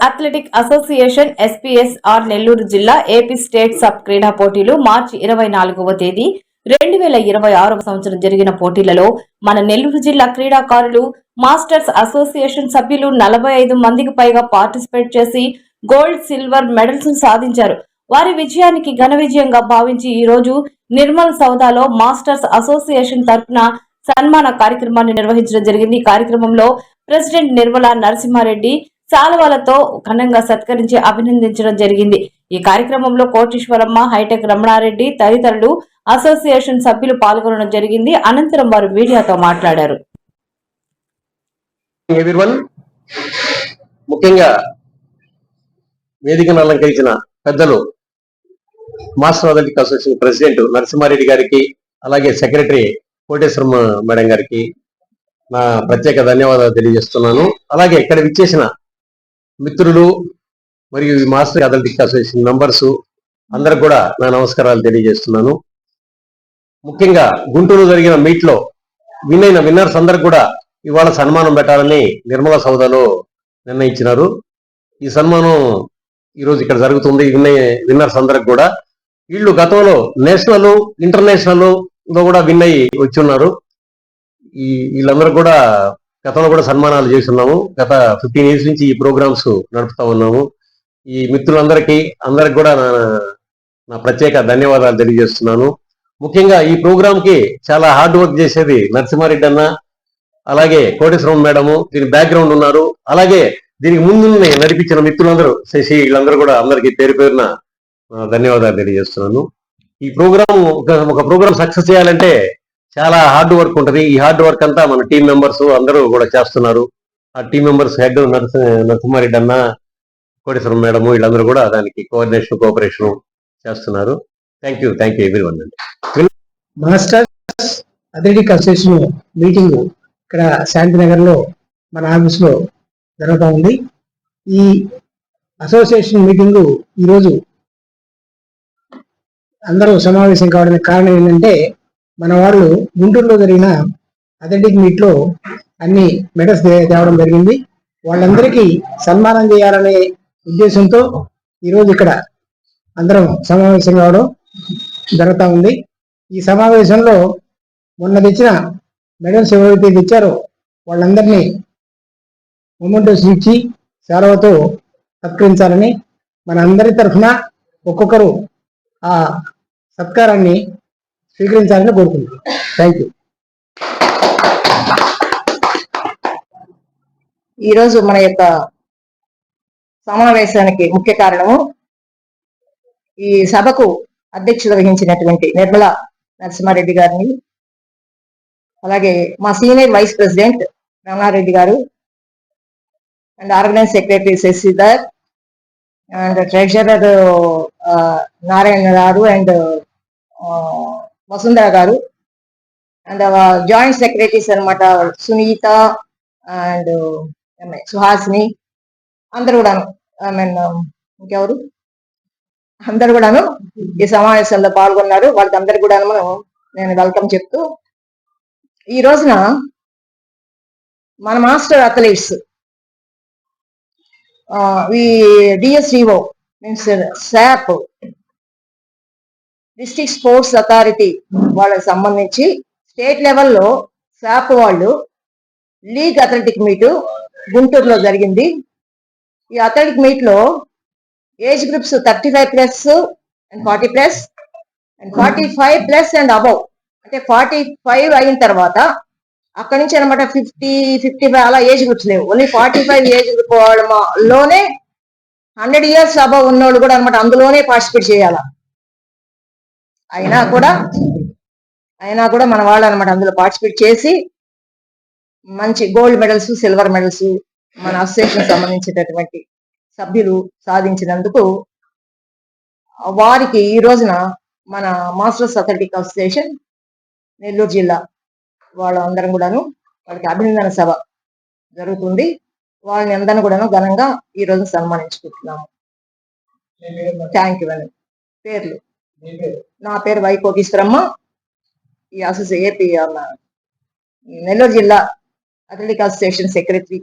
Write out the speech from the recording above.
Athletic association SPSR Nellore జిల్లా AP state sub క్రీడా పోటీలు మార్చి 24వ తేదీ 2026వ సంవత్సరం జరిగిన పోటీలలో మన నెల్లూరు జిల్లా క్రీడాకారులు మాస్టర్స్ అసోసియేషన్ సభ్యులు 45 మందికి పైగా పార్టిసిపేట్ చేసి గోల్డ్ సిల్వర్ మెడల్స్ సాధించారు. వారి విజయానికి ఘన విజయంగా భావించి ఈ రోజు నిర్మల్ సౌదాలో మాస్టర్స్ అసోసియేషన్ తరఫున సన్మాన కార్యక్రమాన్ని నిర్వహించడం జరిగింది. ఈ కార్యక్రమంలో ప్రెసిడెంట్ నిర్మలా నరసింహారెడ్డి శాలువాలతో ఘనంగా సత్కరించి అభినందించడం జరిగింది. ఈ కార్యక్రమంలో కోటీశ్వరమ్మ, హైటెక్ రమణారెడ్డి తదితరులు అసోసియేషన్ సభ్యులు పాల్గొనడం జరిగింది. అనంతరం వారు మీడియాతో మాట్లాడారు. ముఖ్యంగా వేదికను అలంకరించిన పెద్దలు master athletic association president Narasimha Reddy గారికి, అలాగే సెక్రటరీ కోటేశ్వరమ్మ మేడం గారికి నా ప్రత్యేక ధన్యవాదాలు తెలియజేస్తున్నాను. అలాగే ఇక్కడ విచ్చేసిన మిత్రులు మరియు మాస్టర్ అథ్లెటిక్ అసోసియేషన్ మెంబర్స్ అందరికి కూడా నా నమస్కారాలు తెలియజేస్తున్నాను. ముఖ్యంగా గుంటూరు జరిగిన మీట్ లో విన్నర్స్ అందరికి కూడా ఇవాళ సన్మానం పెట్టాలని నిర్మలా సౌదాలో నిర్ణయించినారు. ఈ సన్మానం ఈరోజు ఇక్కడ జరుగుతుంది. విన్నర్స్ అందరికి కూడా వీళ్ళు గతంలో నేషనల్ ఇంటర్నేషనల్ లో కూడా విన్ అయ్యి వచ్చి ఉన్నారు. వీళ్ళందరూ కూడా గతంలో కూడా సన్మానాలు చేస్తున్నాము. గత 15 years నుంచి ఈ ప్రోగ్రామ్స్ నడుపుతా ఉన్నాము. ఈ మిత్రులందరికీ కూడా నా ప్రత్యేక ధన్యవాదాలు తెలియజేస్తున్నాను. ముఖ్యంగా ఈ ప్రోగ్రామ్ కి చాలా హార్డ్ వర్క్ చేసేది నరసింహారెడ్డి అన్న, అలాగే కోటేశ్వరం మేడము దీని బ్యాక్గ్రౌండ్ ఉన్నారు. అలాగే దీనికి ముందు నడిపించిన మిత్రులందరూ శశి, వీళ్ళందరూ కూడా అందరికీ పేరు పేరున ధన్యవాదాలు తెలియజేస్తున్నాను. ఈ ప్రోగ్రామ్ ఒక ప్రోగ్రామ్ సక్సెస్ చేయాలంటే చాలా హార్డ్ వర్క్ ఉంటుంది. ఈ హార్డ్ వర్క్ అంతా మన టీం మెంబర్స్ అందరూ కూడా చేస్తున్నారు. ఆ టీం మెంబర్స్ హెడ్ నరసింహారెడ్డి అన్న, కోటేశ్వరం మేడము వీళ్ళందరూ కూడా దానికి కోఆపరేషన్ చేస్తున్నారు. Thank you everyone. Masters athletic association meeting ఇక్కడ శాంతినగర్ లో మన ఆఫీస్ లో జరుగుతూ ఉంది. ఈ అసోసియేషన్ మీటింగ్ ఈరోజు అందరూ సమావేశం కావడానికి కారణం ఏంటంటే, మన వాళ్ళు గుంటూరులో జరిగిన అథ్లెటిక్ మీట్ లో అన్ని మెడల్స్ తేవడం జరిగింది. వాళ్ళందరికీ సన్మానం చేయాలనే ఉద్దేశంతో ఈరోజు ఇక్కడ అందరం సమావేశం కావడం జరుగుతూ ఉంది. ఈ సమావేశంలో మొన్న తెచ్చిన మెడల్స్ ఎవరైతే తెచ్చారో వాళ్ళందరినీ మొమెంటోస్ ఇచ్చి శాలువాతో సత్కరించాలని మన అందరి తరఫున ఒక్కొక్కరు ఆ సత్కారాన్ని స్వీకరించాలని కోరుకుంటున్నాను. Thank you. ఈరోజు మన యొక్క సమావేశానికి ముఖ్య కారణము, ఈ సభకు అధ్యక్షత వహించినటువంటి నిర్మలా నరసింహారెడ్డి గారిని, అలాగే మా సీనియర్ వైస్ ప్రెసిడెంట్ రమణారెడ్డి గారు, and organise secretary Shashidhar, and treasurer Narayana గారు, అండ్ వసుంధర గారు, అండ్ జాయింట్ సెక్రటరీస్ అనమాట సునీత అండ్ సుహాసిని, అందరు కూడాను, ఇంకెవరు అందరు కూడాను ఈ సమావేశంలో పాల్గొన్నారు. వాళ్ళకి అందరికి కూడాను నేను వెల్కమ్ చెప్తూ, ఈ రోజున మన master athletes DSEO means SAAP district sports authority వాళ్ళకి సంబంధించి స్టేట్ లెవెల్లో శాప్ వాళ్ళు లీగ్ అథ్లెటిక్ మీటు గుంటూరులో జరిగింది. ఈ అథ్లెటిక్ మీట్ లో age groups 35+ and 40+ and 45+ and above, అంటే 45 అయిన తర్వాత అక్కడి నుంచి అనమాట 50, 55 అలా ఏజ్ గ్రూప్స్ లేవు. ఓన్లీ 45 ఏజ్ గ్రూప్ వాళ్ళలోనే 100 years అబౌవ్ ఉన్నోళ్ళు కూడా అనమాట అందులోనే పార్టిసిపేట్ చేయాల. అయినా కూడా మన వాళ్ళు అనమాట అందులో పార్టిసిపేట్ చేసి మంచి గోల్డ్ మెడల్స్, సిల్వర్ మెడల్స్ మన అసోసియేషన్ సంబంధించినటువంటి సభ్యులు సాధించినందుకు వారికి ఈ రోజున మన మాస్టర్స్ అథ్లెటిక్ అసోసియేషన్ నెల్లూరు జిల్లా వాళ్ళందరం కూడాను వాళ్ళకి అభినందన సభ జరుగుతుంది. వాళ్ళని అందరిని కూడాను ఘనంగా ఈ రోజు సన్మానించుకుంటున్నాము. థ్యాంక్ యూ అండి. పేర్లు, నా పేరు వై కోటీశ్వరమ్మ, ఈ ఏపీ నెల్లూరు జిల్లా అథ్లెటిక్ అసోసియేషన్ సెక్రటరీ.